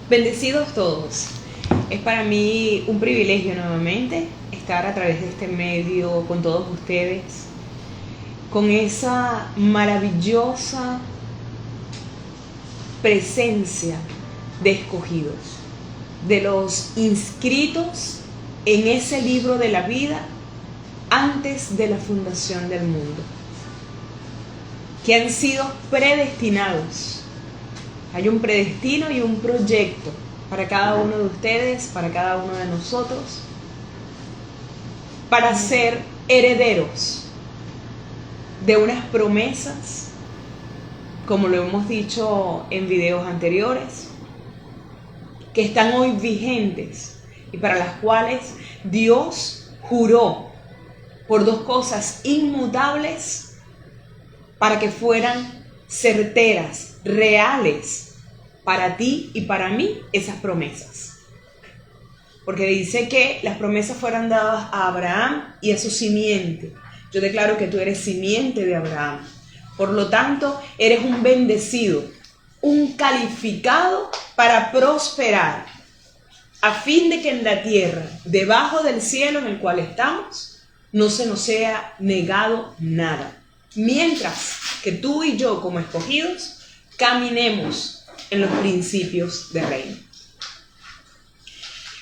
Bendecidos todos. Es para mí un privilegio nuevamente estar a través de este medio con todos ustedes, con esa maravillosa presencia de escogidos, de los inscritos en ese libro de la vida antes de la fundación del mundo, que han sido predestinados. Hay un predestino y un proyecto para cada uno de ustedes, para cada uno de nosotros, para ser herederos de unas promesas, como lo hemos dicho en videos anteriores, que están hoy vigentes y para las cuales Dios juró por dos cosas inmutables para que fueran certeras, reales para ti y para mí esas promesas. Porque dice que las promesas fueron dadas a Abraham y a su simiente. Yo declaro que tú eres simiente de Abraham. Por lo tanto, eres un bendecido, un calificado para prosperar, a fin de que en la tierra, debajo del cielo en el cual estamos, no se nos sea negado nada. Mientras que tú y yo, como escogidos, caminemos en los principios de reino.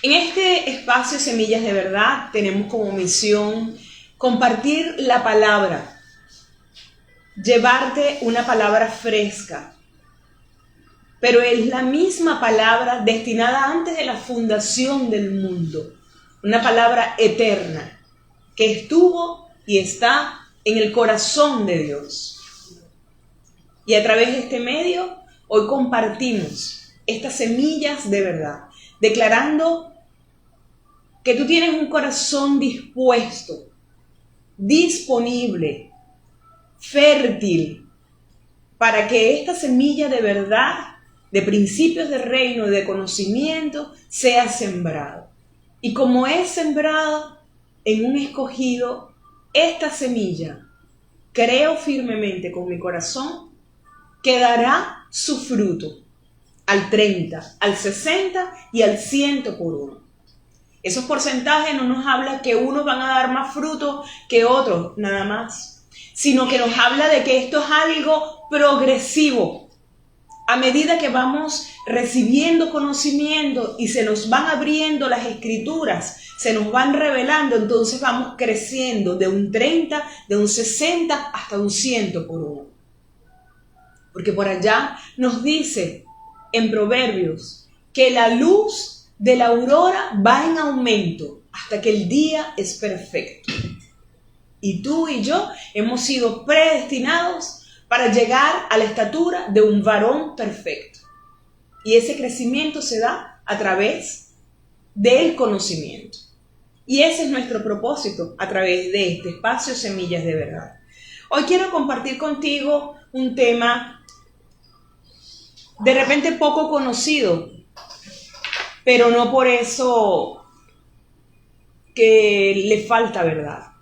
En este espacio Semillas de Verdad tenemos como misión compartir la palabra, llevarte una palabra fresca, pero es la misma palabra destinada antes de la fundación del mundo, una palabra eterna que estuvo y está en el corazón de Dios. Y a través de este medio, hoy compartimos estas semillas de verdad, declarando que tú tienes un corazón dispuesto, disponible, fértil, para que esta semilla de verdad, de principios de reino y de conocimiento, sea sembrada. Y como es sembrada en un escogido, esta semilla, creo firmemente con mi corazón, que dará su fruto al 30, al 60 y al 100 por uno. Esos porcentajes no nos habla que unos van a dar más fruto que otros, nada más, sino que nos habla de que esto es algo progresivo. A medida que vamos recibiendo conocimiento y se nos van abriendo las escrituras, se nos van revelando, entonces vamos creciendo de un 30, de un 60 hasta un 100 por uno. Porque por allá nos dice en Proverbios que la luz de la aurora va en aumento hasta que el día es perfecto. Y tú y yo hemos sido predestinados para llegar a la estatura de un varón perfecto. Y ese crecimiento se da a través del conocimiento. Y ese es nuestro propósito a través de este espacio Semillas de Verdad. Hoy quiero compartir contigo un tema de repente poco conocido, pero no por eso que le falta verdad.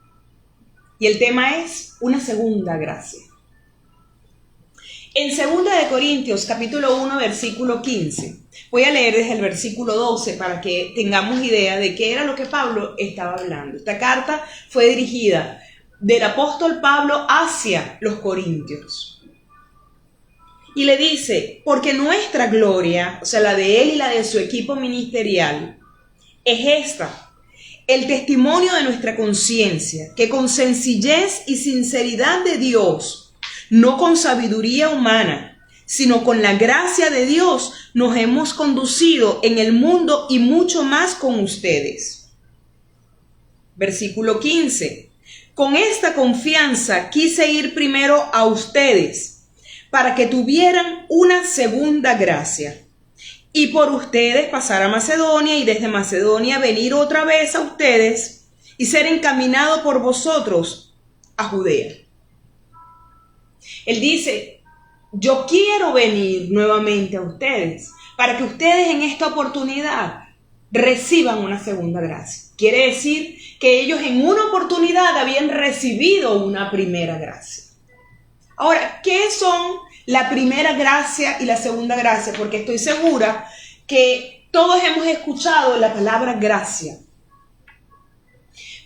Y el tema es una segunda gracia. En 2 de Corintios, capítulo 1, versículo 15, voy a leer desde el versículo 12 para que tengamos idea de qué era lo que Pablo estaba hablando. Esta carta fue dirigida del apóstol Pablo hacia los corintios. Y le dice, porque nuestra gloria, o sea, la de él y la de su equipo ministerial, es esta, el testimonio de nuestra conciencia, que con sencillez y sinceridad de Dios, no con sabiduría humana, sino con la gracia de Dios, nos hemos conducido en el mundo y mucho más con ustedes. Versículo 15. Con esta confianza quise ir primero a ustedes, para que tuvieran una segunda gracia, y por ustedes pasar a Macedonia, y desde Macedonia venir otra vez a ustedes, y ser encaminado por vosotros a Judea. Él dice, yo quiero venir nuevamente a ustedes, para que ustedes en esta oportunidad reciban una segunda gracia. Quiere decir que ellos en una oportunidad habían recibido una primera gracia. Ahora, ¿qué son la primera gracia y la segunda gracia? Porque estoy segura que todos hemos escuchado la palabra gracia.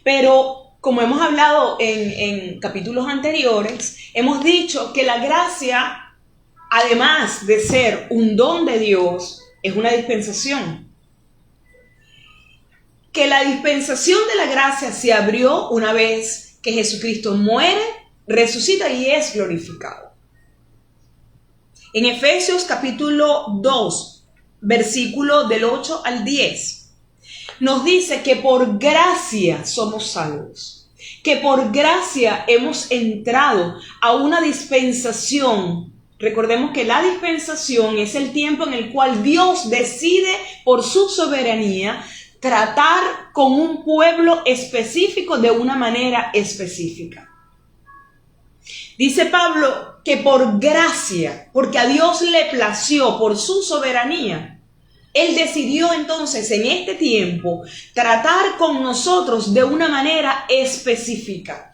Pero como hemos hablado en capítulos anteriores, hemos dicho que la gracia, además de ser un don de Dios, es una dispensación. Que la dispensación de la gracia se abrió una vez que Jesucristo muere, resucita y es glorificado. En Efesios capítulo 2, versículo del 8 al 10, nos dice que por gracia somos salvos, que por gracia hemos entrado a una dispensación. Recordemos que la dispensación es el tiempo en el cual Dios decide por su soberanía tratar con un pueblo específico de una manera específica. Dice Pablo que por gracia, porque a Dios le plació por su soberanía, Él decidió entonces en este tiempo tratar con nosotros de una manera específica.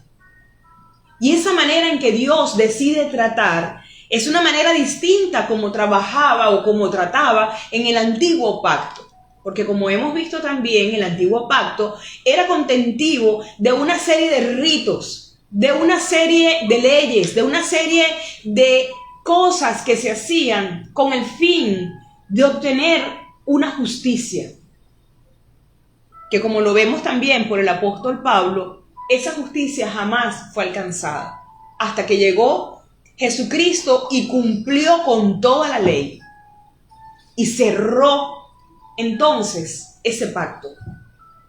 Y esa manera en que Dios decide tratar es una manera distinta como trabajaba o como trataba en el antiguo pacto. Porque como hemos visto también, el antiguo pacto era contentivo de una serie de ritos, de una serie de leyes, de una serie de cosas que se hacían con el fin de obtener una justicia. Que como lo vemos también por el apóstol Pablo, esa justicia jamás fue alcanzada hasta que llegó Jesucristo y cumplió con toda la ley y cerró entonces ese pacto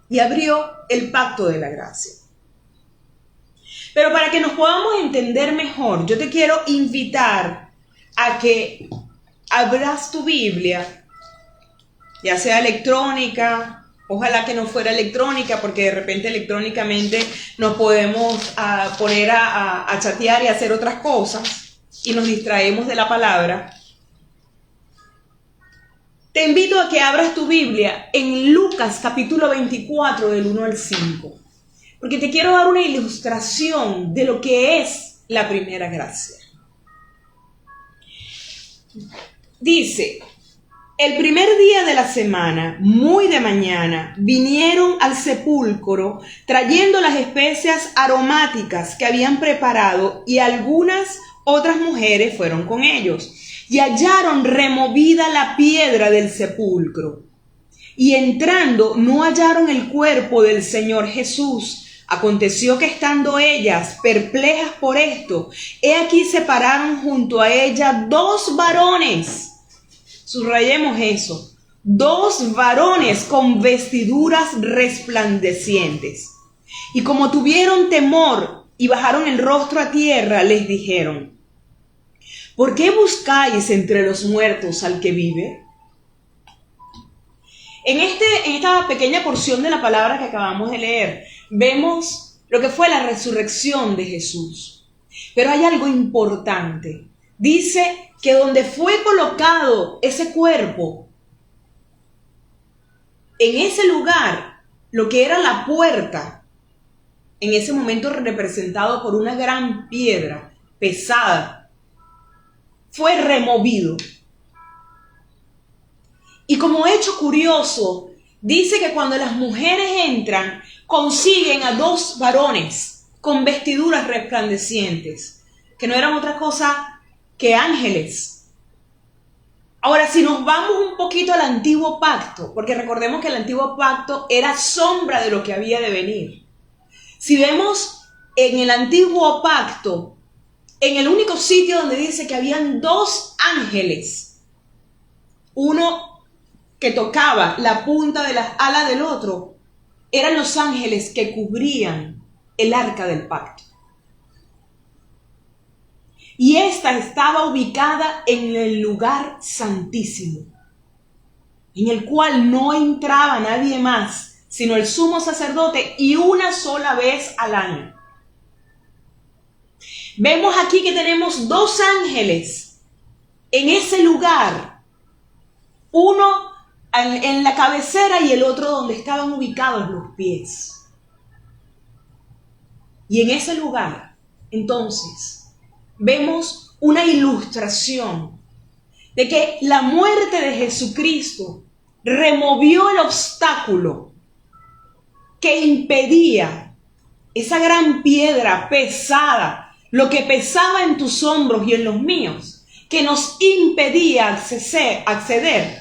y abrió el pacto de la gracia. Pero para que nos podamos entender mejor, yo te quiero invitar a que abras tu Biblia, ya sea electrónica, ojalá que no fuera electrónica, porque de repente electrónicamente nos podemos poner a chatear y hacer otras cosas y nos distraemos de la palabra. Te invito a que abras tu Biblia en Lucas capítulo 24 del 1 al 5, porque te quiero dar una ilustración de lo que es la primera gracia. Dice: el primer día de la semana, muy de mañana, vinieron al sepulcro trayendo las especias aromáticas que habían preparado, y algunas otras mujeres fueron con ellos. Y hallaron removida la piedra del sepulcro. Y entrando no hallaron el cuerpo del Señor Jesús. Aconteció que estando ellas perplejas por esto, he aquí se pararon junto a ella dos varones. Subrayemos eso. Dos varones con vestiduras resplandecientes. Y como tuvieron temor y bajaron el rostro a tierra, les dijeron: ¿por qué buscáis entre los muertos al que vive? En esta pequeña porción de la palabra que acabamos de leer, vemos lo que fue la resurrección de Jesús. Pero hay algo importante. Dice que donde fue colocado ese cuerpo, en ese lugar, lo que era la puerta, en ese momento representado por una gran piedra pesada, fue removido. Y como hecho curioso, dice que cuando las mujeres entran, consiguen a dos varones con vestiduras resplandecientes, que no eran otra cosa que ángeles. Ahora, si nos vamos un poquito al antiguo pacto, porque recordemos que el antiguo pacto era sombra de lo que había de venir. Si vemos en el antiguo pacto, en el único sitio donde dice que habían dos ángeles, uno que tocaba la punta de las alas del otro, eran los ángeles que cubrían el arca del pacto. Y esta estaba ubicada en el lugar santísimo, en el cual no entraba nadie más, sino el sumo sacerdote, y una sola vez al año. Vemos aquí que tenemos dos ángeles en ese lugar, uno en la cabecera y el otro donde estaban ubicados los pies. Y en ese lugar, entonces, vemos una ilustración de que la muerte de Jesucristo removió el obstáculo que impedía esa gran piedra pesada, lo que pesaba en tus hombros y en los míos, que nos impedía acceder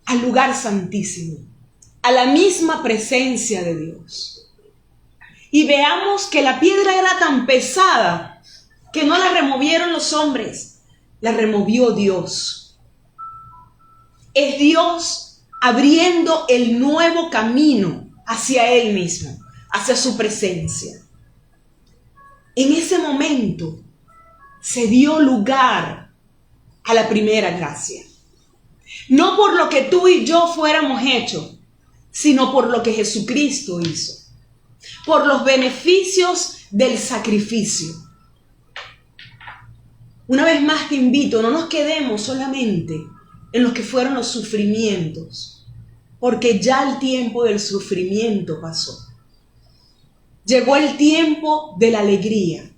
al lugar santísimo, a la misma presencia de Dios. Y veamos que la piedra era tan pesada que no la removieron los hombres, la removió Dios. Es Dios abriendo el nuevo camino hacia Él mismo, hacia su presencia. En ese momento se dio lugar a la primera gracia. No por lo que tú y yo fuéramos hechos, sino por lo que Jesucristo hizo, por los beneficios del sacrificio. Una vez más te invito, no nos quedemos solamente en lo que fueron los sufrimientos, porque ya el tiempo del sufrimiento pasó. Llegó el tiempo de la alegría,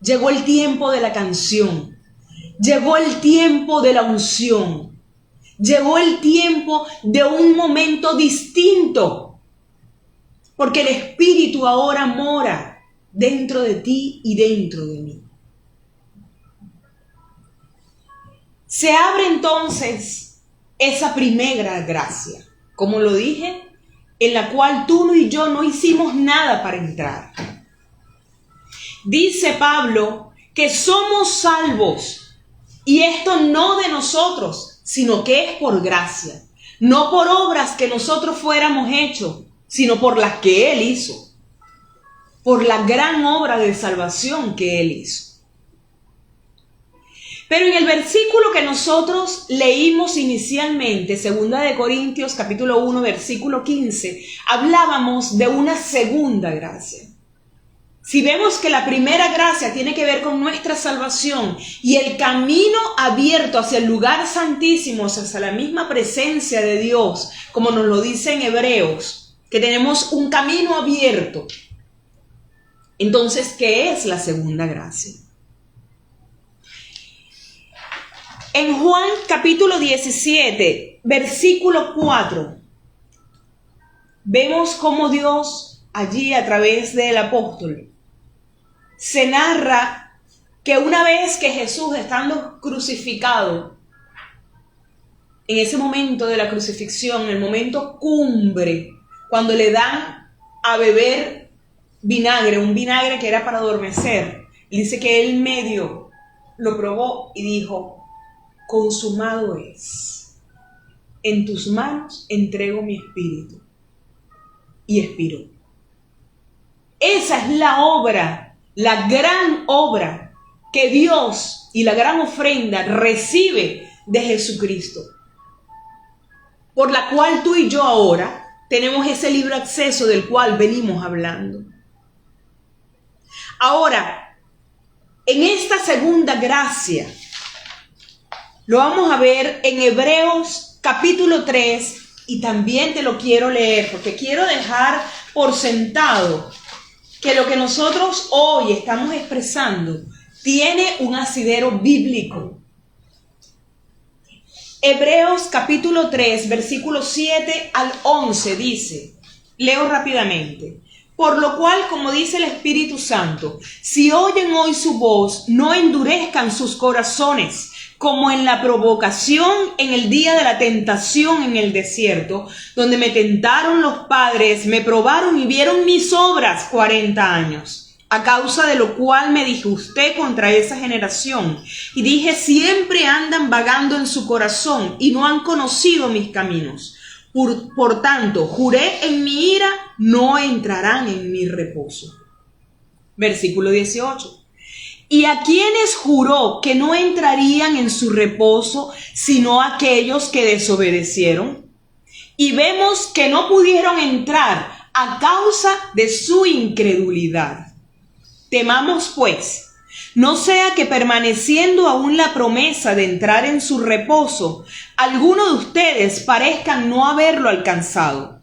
llegó el tiempo de la canción, llegó el tiempo de la unción, llegó el tiempo de un momento distinto, porque el Espíritu ahora mora dentro de ti y dentro de mí. Se abre entonces esa primera gracia, como lo dije, en la cual tú y yo no hicimos nada para entrar. Dice Pablo que somos salvos, y esto no de nosotros, sino que es por gracia, no por obras que nosotros fuéramos hechos, sino por las que Él hizo, por la gran obra de salvación que Él hizo. Pero en el versículo que nosotros leímos inicialmente, 2 Corintios capítulo 1, versículo 15, hablábamos de una segunda gracia. Si vemos que la primera gracia tiene que ver con nuestra salvación y el camino abierto hacia el lugar santísimo, hacia la misma presencia de Dios, como nos lo dice en Hebreos, que tenemos un camino abierto. Entonces, ¿qué es la segunda gracia? En Juan capítulo 17, versículo 4, vemos cómo Dios allí a través del apóstol se narra que una vez que Jesús, estando crucificado, en ese momento de la crucifixión, el momento cumbre, cuando le dan a beber vinagre, un vinagre que era para adormecer, dice que él medio lo probó y dijo: consumado es, en tus manos entrego mi espíritu. Y expiró. Esa es la obra, la gran obra que Dios y la gran ofrenda recibe de Jesucristo, por la cual tú y yo ahora tenemos ese libre acceso del cual venimos hablando. Ahora, en esta segunda gracia, lo vamos a ver en Hebreos capítulo 3, y también te lo quiero leer porque quiero dejar por sentado que lo que nosotros hoy estamos expresando tiene un asidero bíblico. Hebreos capítulo 3, versículos 7 al 11 dice, leo rápidamente: por lo cual, como dice el Espíritu Santo, si oyen hoy su voz, no endurezcan sus corazones, como en la provocación en el día de la tentación en el desierto, donde me tentaron los padres, me probaron y vieron mis obras 40 años. A causa de lo cual me disgusté contra esa generación, y dije: siempre andan vagando en su corazón, y no han conocido mis caminos. Por tanto, juré en mi ira, no entrarán en mi reposo. Versículo 18. ¿Y a quienes juró que no entrarían en su reposo, sino aquellos que desobedecieron? Y vemos que no pudieron entrar a causa de su incredulidad. Temamos pues, no sea que permaneciendo aún la promesa de entrar en su reposo, alguno de ustedes parezcan no haberlo alcanzado.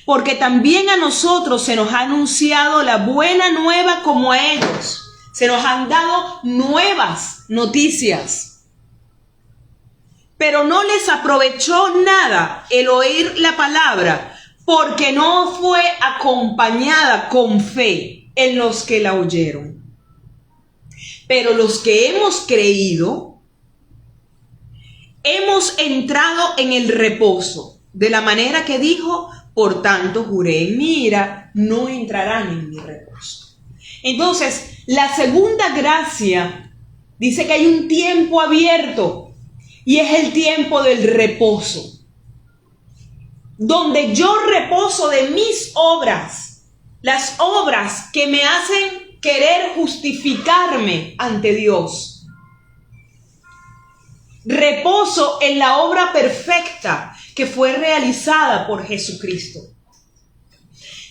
Porque también a nosotros se nos ha anunciado la buena nueva como a ellos. Se nos han dado nuevas noticias. pero no les aprovechó nada el oír la palabra, porque no fue acompañada con fe en los que la oyeron. Pero los que hemos creído, hemos entrado en el reposo, de la manera que dijo: por tanto juré en mi ira, no entrarán en mi reposo. Entonces, la segunda gracia dice que hay un tiempo abierto, y es el tiempo del reposo, donde yo reposo de mis obras, las obras que me hacen querer justificarme ante Dios. Reposo en la obra perfecta que fue realizada por Jesucristo,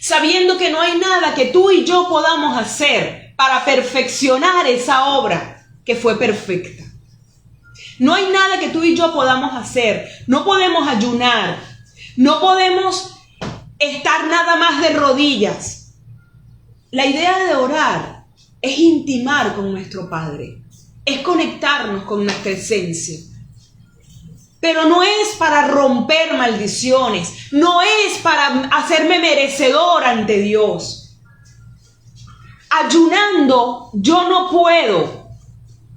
sabiendo que no hay nada que tú y yo podamos hacer para perfeccionar esa obra que fue perfecta. No hay nada que tú y yo podamos hacer. No podemos ayunar, no podemos estar nada más de rodillas. La idea de orar es intimar con nuestro Padre, es conectarnos con nuestra esencia. Pero no es para romper maldiciones, no es para hacerme merecedor ante Dios. Ayunando yo no puedo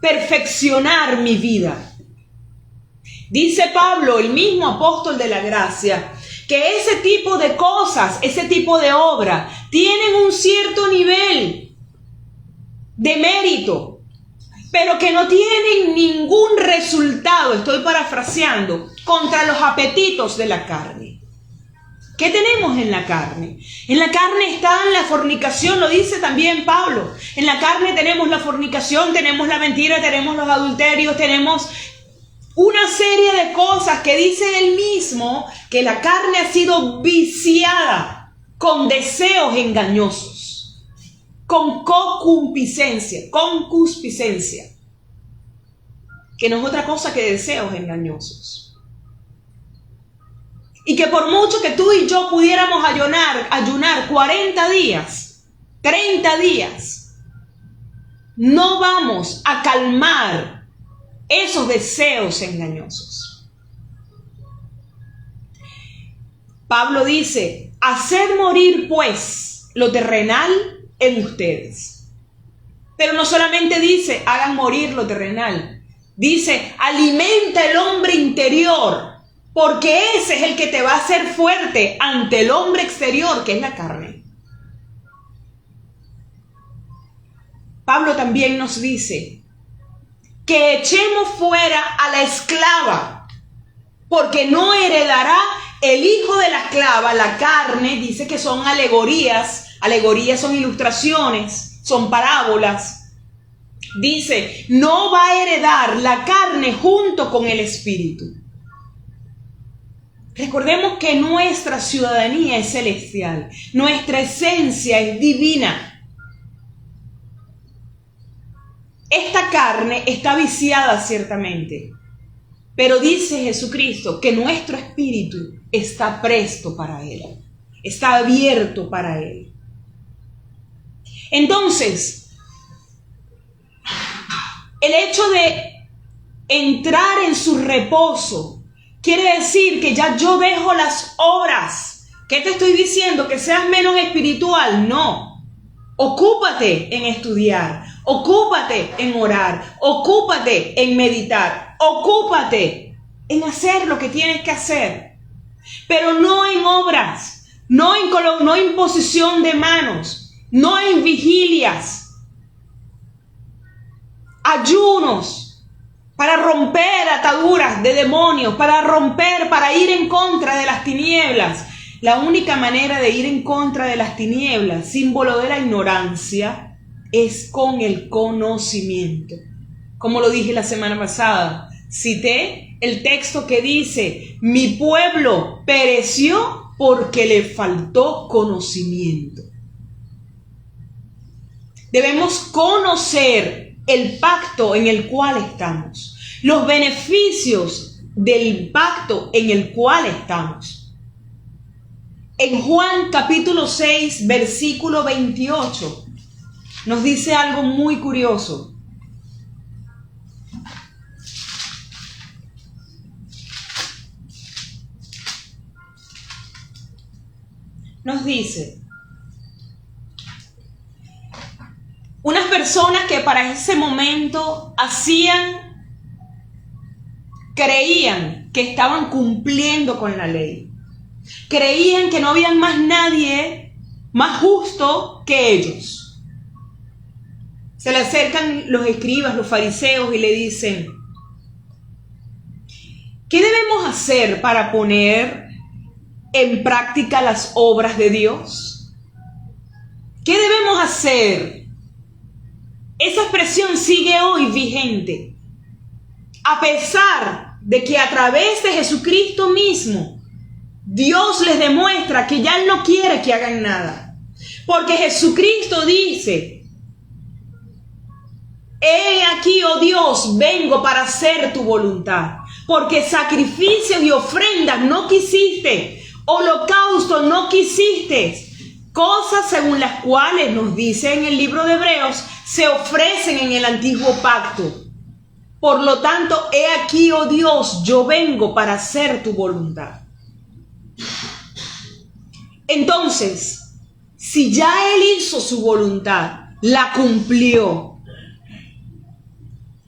perfeccionar mi vida. Dice Pablo, el mismo apóstol de la gracia, que ese tipo de cosas, ese tipo de obra, tienen un cierto nivel de mérito, pero que no tienen ningún resultado, estoy parafraseando, contra los apetitos de la carne. ¿Qué tenemos en la carne? En la carne está la fornicación, lo dice también Pablo. En la carne tenemos la fornicación, tenemos la mentira, tenemos los adulterios, tenemos una serie de cosas que dice él mismo que la carne ha sido viciada con deseos engañosos, con concupiscencia, que no es otra cosa que deseos engañosos. Y que por mucho que tú y yo pudiéramos ayunar 40 días, 30 días, no vamos a calmar esos deseos engañosos. Pablo dice: haced morir pues lo terrenal en ustedes. Pero no solamente dice hagan morir lo terrenal, dice alimenta el hombre interior, porque ese es el que te va a hacer fuerte ante el hombre exterior, que es la carne. Pablo también nos dice que echemos fuera a la esclava, porque no heredará el hijo de la esclava, la carne. Dice que son alegorías son ilustraciones, son parábolas. Dice, no va a heredar la carne junto con el espíritu. Recordemos que nuestra ciudadanía es celestial, nuestra esencia es divina. Esta carne está viciada ciertamente, pero dice Jesucristo que nuestro espíritu está presto para Él, está abierto para Él. Entonces, el hecho de entrar en su reposo quiere decir que ya yo dejo las obras. ¿Qué te estoy diciendo? ¿Que seas menos espiritual? No. Ocúpate en estudiar, ocúpate en orar, ocúpate en meditar, ocúpate en hacer lo que tienes que hacer, pero no en obras, no en imposición de manos, no en vigilias, ayunos para romper ataduras de demonios, para ir en contra de las tinieblas. La única manera de ir en contra de las tinieblas, símbolo de la ignorancia, es con el conocimiento. Como lo dije la semana pasada, cité el texto que dice: mi pueblo pereció porque le faltó conocimiento. Debemos conocer el pacto en el cual estamos, los beneficios del pacto en el cual estamos. En Juan capítulo 6, versículo 28, nos dice algo muy curioso. nos dice, unas personas que para ese momento creían que estaban cumpliendo con la ley. Creían que no había más nadie más justo que ellos. Se le acercan los escribas, los fariseos y le dicen, ¿qué debemos hacer para poner en práctica las obras de Dios? ¿Qué debemos hacer? Esa expresión sigue hoy vigente, a pesar de que a través de Jesucristo mismo, Dios les demuestra que ya Él no quiere que hagan nada. Porque Jesucristo dice, he aquí, oh Dios, vengo para hacer tu voluntad. Porque sacrificios y ofrendas no quisiste, holocausto no quisiste, cosas según las cuales nos dice en el libro de Hebreos, se ofrecen en el antiguo pacto. Por lo tanto, he aquí, oh Dios, yo vengo para hacer tu voluntad. Entonces, si ya Él hizo su voluntad, la cumplió,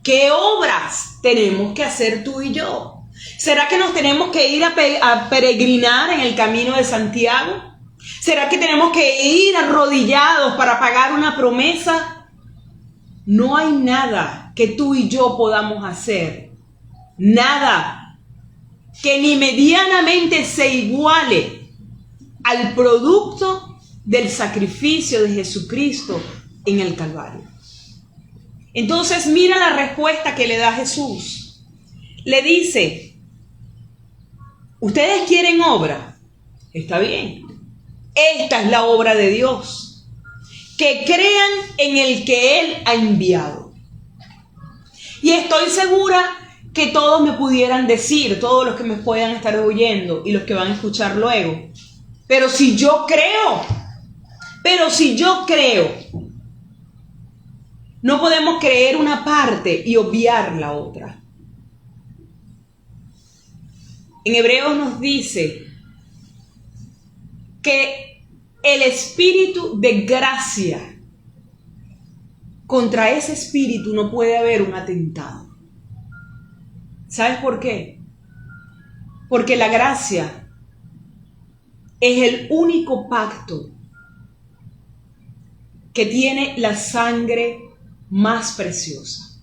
¿qué obras tenemos que hacer tú y yo? ¿Será que nos tenemos que ir a peregrinar en el camino de Santiago? ¿Será que tenemos que ir arrodillados para pagar una promesa? No hay nada que tú y yo podamos hacer, nada que ni medianamente se iguale al producto del sacrificio de Jesucristo en el Calvario. Entonces mira la respuesta que le da Jesús. Le dice, ¿ustedes quieren obra? Está bien. Esta es la obra de Dios. Que crean en el que Él ha enviado. Y estoy segura que todos me pudieran decir, todos los que me puedan estar oyendo y los que van a escuchar luego, pero si yo creo, no podemos creer una parte y obviar la otra. En Hebreos nos dice que el espíritu de gracia, contra ese espíritu no puede haber un atentado. ¿Sabes por qué? Porque la gracia es el único pacto que tiene la sangre más preciosa,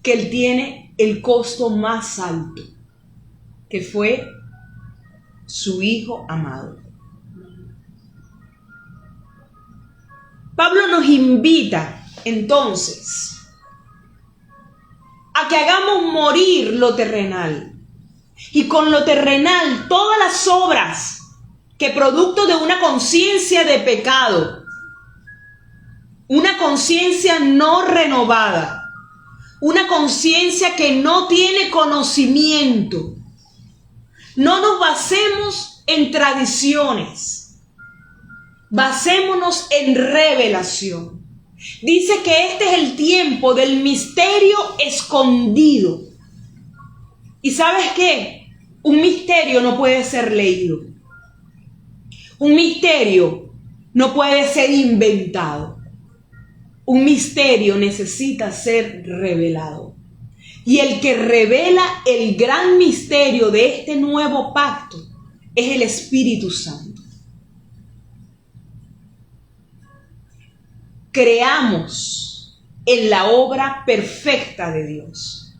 que Él tiene el costo más alto, que fue su Hijo amado. Pablo nos invita entonces a que hagamos morir lo terrenal, y con lo terrenal todas las obras que producto de una conciencia de pecado, una conciencia no renovada, una conciencia que no tiene conocimiento. No nos basemos en tradiciones, basémonos en revelación. Dice que este es el tiempo del misterio escondido. ¿Y sabes qué? Un misterio no puede ser leído. Un misterio no puede ser inventado. Un misterio necesita ser revelado. Y el que revela el gran misterio de este nuevo pacto es el Espíritu Santo. Creamos en la obra perfecta de Dios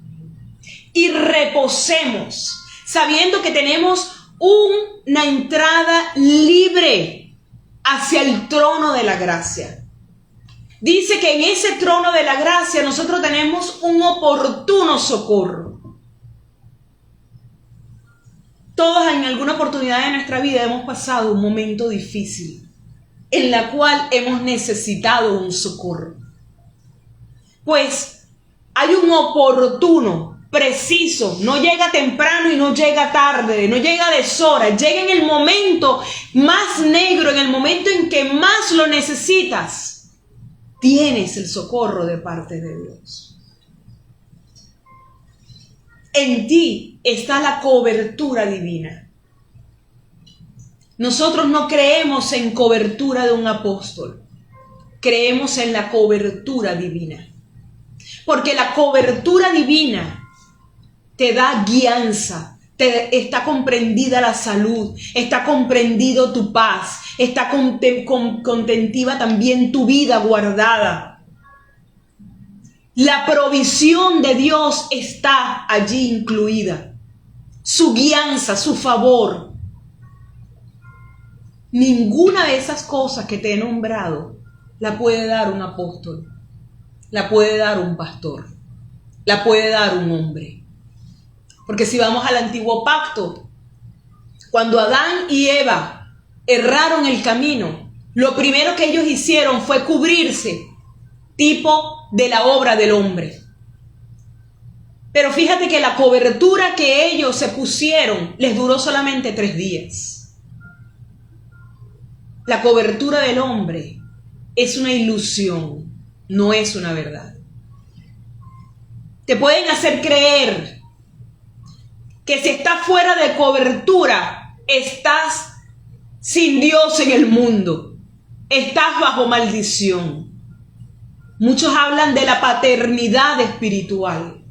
y reposemos sabiendo que tenemos una entrada libre hacia el trono de la gracia. Dice que en ese trono de la gracia nosotros tenemos un oportuno socorro. Todos en alguna oportunidad de nuestra vida hemos pasado un momento difícil en la cual hemos necesitado un socorro. Pues hay un oportuno, preciso, no llega temprano y no llega tarde, no llega a deshora, llega en el momento más negro, en el momento en que más lo necesitas. Tienes el socorro de parte de Dios. En ti está la cobertura divina. Nosotros no creemos en cobertura de un apóstol, creemos en la cobertura divina. Porque la cobertura divina te da guianza, está comprendida la salud, está comprendido tu paz, está contentiva también tu vida guardada. La provisión de Dios está allí incluida, su guianza, su favor. Ninguna de esas cosas que te he nombrado la puede dar un apóstol, la puede dar un pastor, la puede dar un hombre. Porque si vamos al antiguo pacto, cuando Adán y Eva erraron el camino, lo primero que ellos hicieron fue cubrirse, tipo de la obra del hombre. Pero fíjate que la cobertura que ellos se pusieron les duró solamente 3 días. La cobertura del hombre es una ilusión, no es una verdad. Te pueden hacer creer que si estás fuera de cobertura, estás sin Dios en el mundo, estás bajo maldición. Muchos hablan de la paternidad espiritual.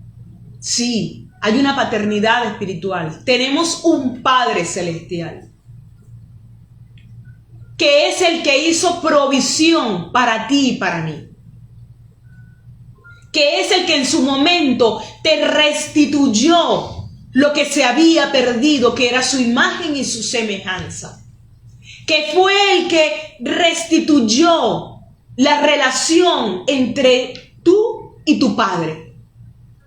Sí, hay una paternidad espiritual. Tenemos un Padre celestial, que es el que hizo provisión para ti y para mí. Que es el que en su momento te restituyó lo que se había perdido, que era su imagen y su semejanza. Que fue el que restituyó la relación entre tú y tu Padre,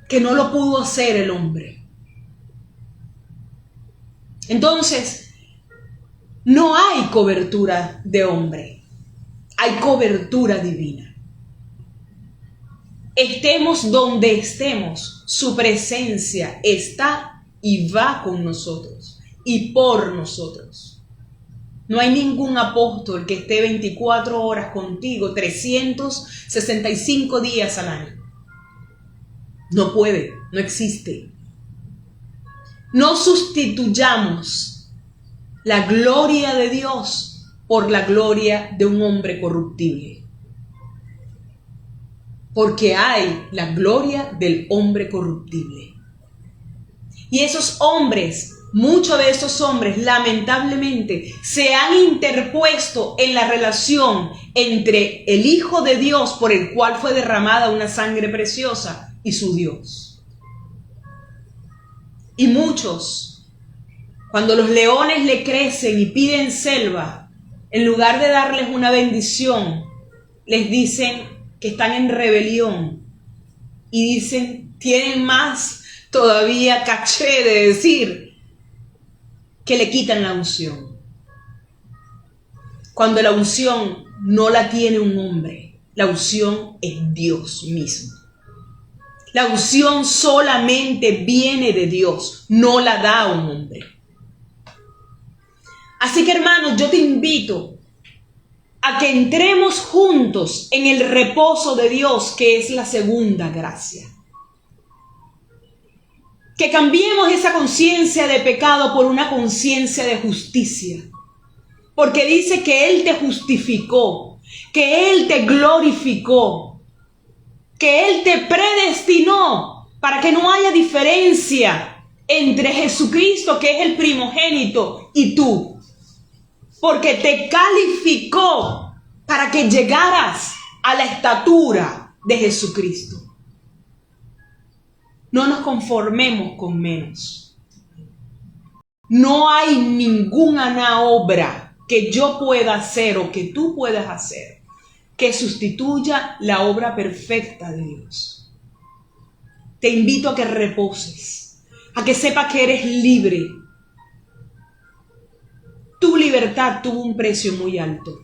que no lo pudo hacer el hombre. Entonces, no hay cobertura de hombre, hay cobertura divina. Estemos donde estemos, su presencia está y va con nosotros y por nosotros. No hay ningún apóstol que esté 24 horas contigo, 365 días al año. No puede, no existe. No sustituyamos la gloria de Dios por la gloria de un hombre corruptible. Porque hay la gloria del hombre corruptible. Y esos hombres, muchos de esos hombres, lamentablemente, se han interpuesto en la relación entre el Hijo de Dios, por el cual fue derramada una sangre preciosa, y su Dios. Y muchos, cuando los leones le crecen y piden selva, en lugar de darles una bendición, les dicen que están en rebelión. Y dicen, tienen más todavía caché de decir que le quitan la unción. Cuando la unción no la tiene un hombre, la unción es Dios mismo. La unción solamente viene de Dios, no la da un hombre. Así que, hermanos, yo te invito a que entremos juntos en el reposo de Dios, que es la segunda gracia. Que cambiemos esa conciencia de pecado por una conciencia de justicia. Porque dice que Él te justificó, que Él te glorificó, que Él te predestinó para que no haya diferencia entre Jesucristo, que es el primogénito, y tú. Porque te calificó para que llegaras a la estatura de Jesucristo. No nos conformemos con menos. No hay ninguna obra que yo pueda hacer o que tú puedas hacer que sustituya la obra perfecta de Dios. Te invito a que reposes, a que sepas que eres libre. Tu libertad tuvo un precio muy alto.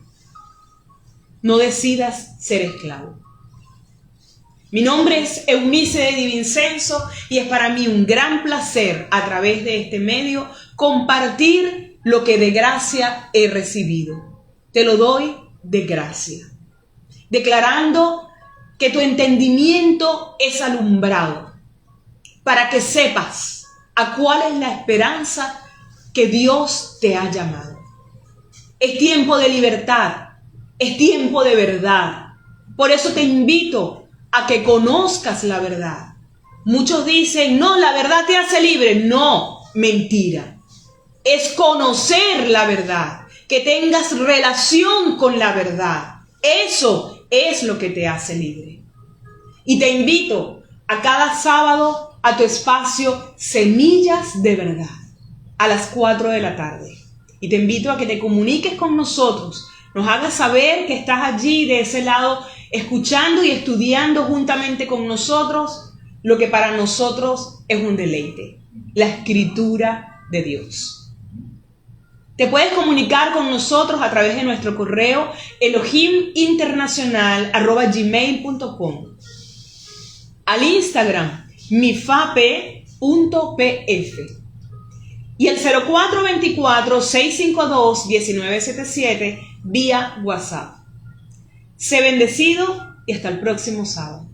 No decidas ser esclavo. Mi nombre es Eunice de Divincenzo y es para mí un gran placer a través de este medio compartir lo que de gracia he recibido. Te lo doy de gracia, declarando que tu entendimiento es alumbrado para que sepas a cuál es la esperanza que Dios te ha llamado. Es tiempo de libertad, es tiempo de verdad. Por eso te invito a que conozcas la verdad. Muchos dicen, no, la verdad te hace libre. No, mentira. Es conocer la verdad, que tengas relación con la verdad. Eso es lo que te hace libre. Y te invito a cada sábado a tu espacio Semillas de Verdad, a las 4 de la tarde. Y te invito a que te comuniques con nosotros, nos hagas saber que estás allí de ese lado, escuchando y estudiando juntamente con nosotros lo que para nosotros es un deleite, la Escritura de Dios. Te puedes comunicar con nosotros a través de nuestro correo elohiminternacional@gmail.com, al Instagram mifape.pf y el 0424-652-1977 vía WhatsApp. Sé bendecido y hasta el próximo sábado.